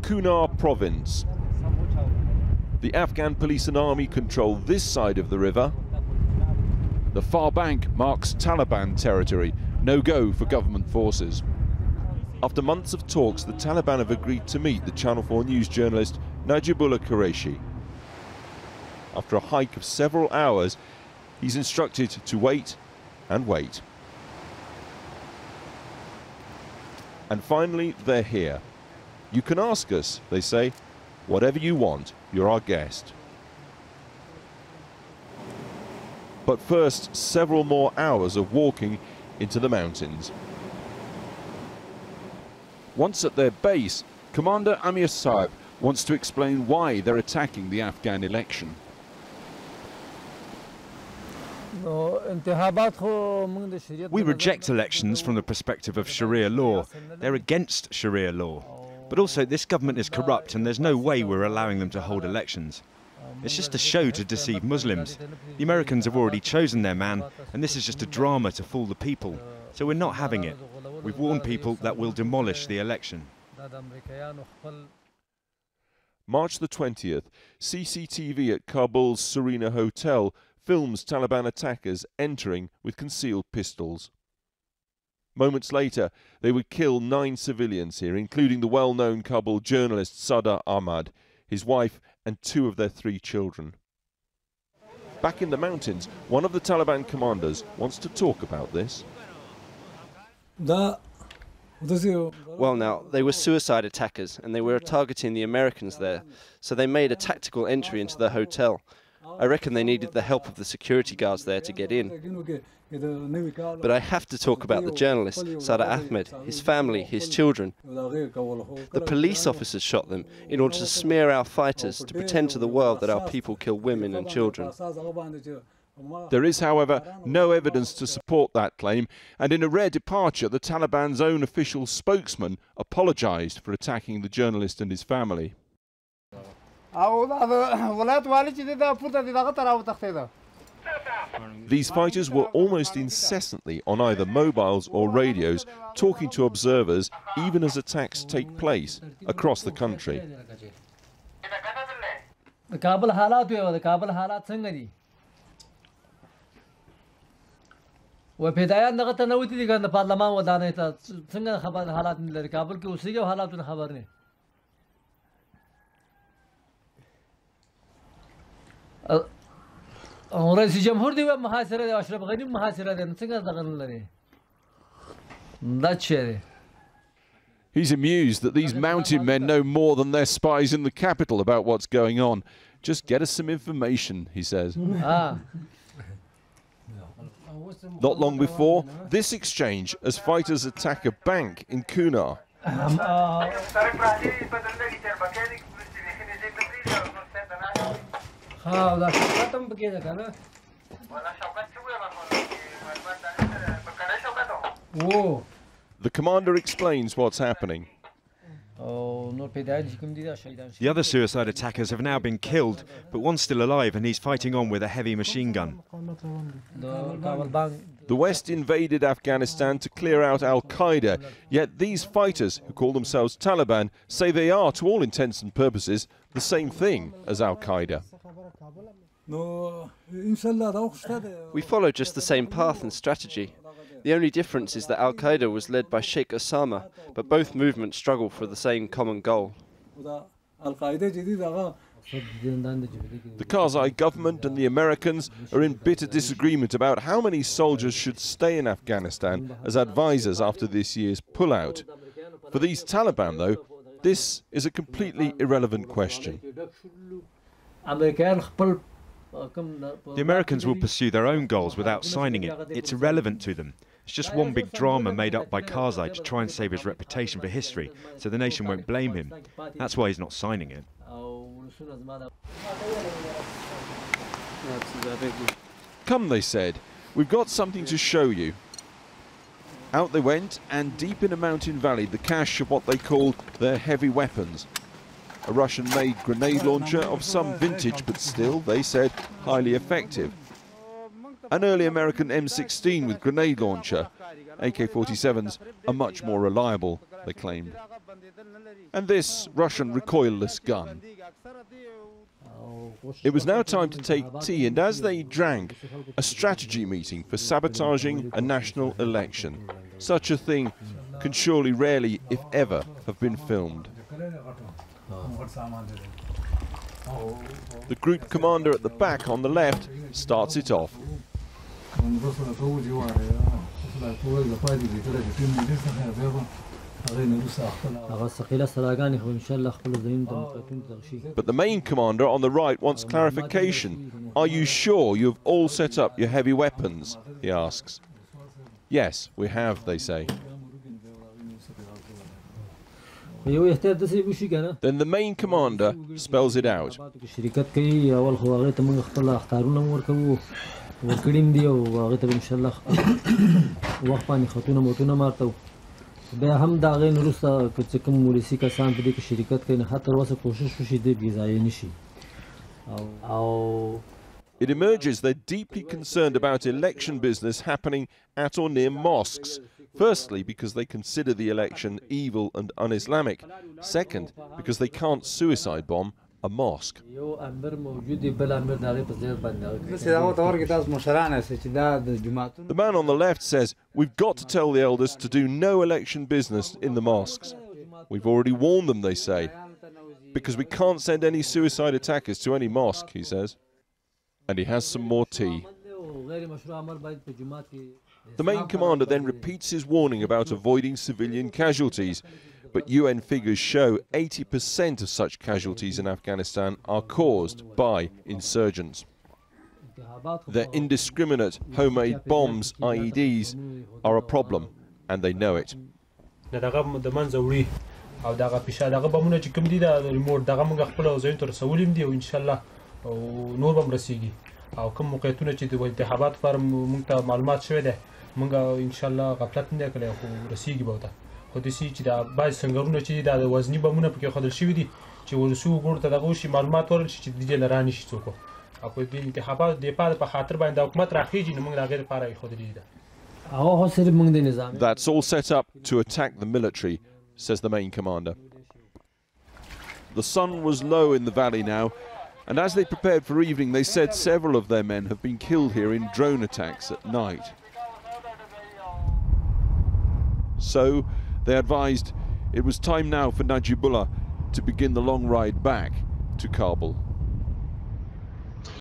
Kunar province. The Afghan police and army control this side of the river. The far bank marks Taliban territory, no go for government forces. After months of talks, the Taliban have agreed to meet the Channel 4 News journalist Najibullah Quraishi. After a hike of several hours, he's instructed to wait and wait. And finally, they're here. You can ask us, they say, whatever you want, you're our guest. But first, several more hours of walking into the mountains. Once at their base, Commander Amir Saab wants to explain why they're attacking the Afghan election. We reject elections from the perspective of Sharia law. They're against Sharia law. But also, this government is corrupt and there's no way we're allowing them to hold elections. It's just a show to deceive Muslims. The Americans have already chosen their man, and this is just a drama to fool the people. So we're not having it. We've warned people that we'll demolish the election. March the 20th, CCTV at Kabul's Serena Hotel films Taliban attackers entering with concealed pistols. Moments later, they would kill 9 civilians here, including the well-known Kabul journalist Sadr Ahmad, his wife and 2 of their 3 children. Back in the mountains, one of the Taliban commanders wants to talk about this. Well, now, they were suicide attackers and they were targeting the Americans there, so they made a tactical entry into the hotel. I reckon they needed the help of the security guards there to get in. But I have to talk about the journalist, Sadr Ahmed, his family, his children. The police officers shot them in order to smear our fighters, to pretend to the world that our people kill women and children. There is, however, no evidence to support that claim, and in a rare departure, the Taliban's own official spokesman apologized for attacking the journalist and his family. These fighters were almost incessantly on either mobiles or radios, talking to observers even as attacks take place across the country. He's amused that these mountain men know more than their spies in the capital about what's going on. Just get us some information, he says. Not long before, this exchange as fighters attack a bank in Kunar. The commander explains what's happening. The other suicide attackers have now been killed, but one's still alive and he's fighting on with a heavy machine gun. The West invaded Afghanistan to clear out Al-Qaeda, yet these fighters, who call themselves Taliban, say they are, to all intents and purposes, the same thing as Al-Qaeda. We follow just the same path and strategy. The only difference is that Al-Qaeda was led by Sheikh Osama, but both movements struggle for the same common goal. The Karzai government and the Americans are in bitter disagreement about how many soldiers should stay in Afghanistan as advisors after this year's pullout. For these Taliban, though, this is a completely irrelevant question. The Americans will pursue their own goals without signing it. It's irrelevant to them. It's just one big drama made up by Karzai to try and save his reputation for history, so the nation won't blame him. That's why he's not signing it. Come, they said, we've got something to show you. Out they went, and deep in a mountain valley, the cache of what they called their heavy weapons. A Russian-made grenade launcher of some vintage, but still, they said, highly effective. An early American M16 with grenade launcher. AK-47s are much more reliable, they claimed. And this Russian recoilless gun. It was now time to take tea, and as they drank, a strategy meeting for sabotaging a national election. Such a thing can surely rarely, if ever, have been filmed. The group commander at the back on the left starts it off. But the main commander on the right wants clarification. Are you sure you've all set up your heavy weapons? He asks. Yes, we have, they say. Then the main commander spells it out. It emerges they're deeply concerned about election business happening at or near mosques. Firstly, because they consider the election evil and un-Islamic. Second, because they can't suicide bomb a mosque. The man on the left says, we've got to tell the elders to do no election business in the mosques. We've already warned them, they say, because we can't send any suicide attackers to any mosque, he says. And he has some more tea. The main commander then repeats his warning about avoiding civilian casualties, but UN figures show 80% of such casualties in Afghanistan are caused by insurgents. Their indiscriminate homemade bombs, IEDs, are a problem, and they know it. That's all set up to attack the military, says the main commander. The sun was low in the valley now, and as they prepared for evening, they said several of their men have been killed here in drone attacks at night. So they advised it was time now for Najibullah to begin the long ride back to Kabul.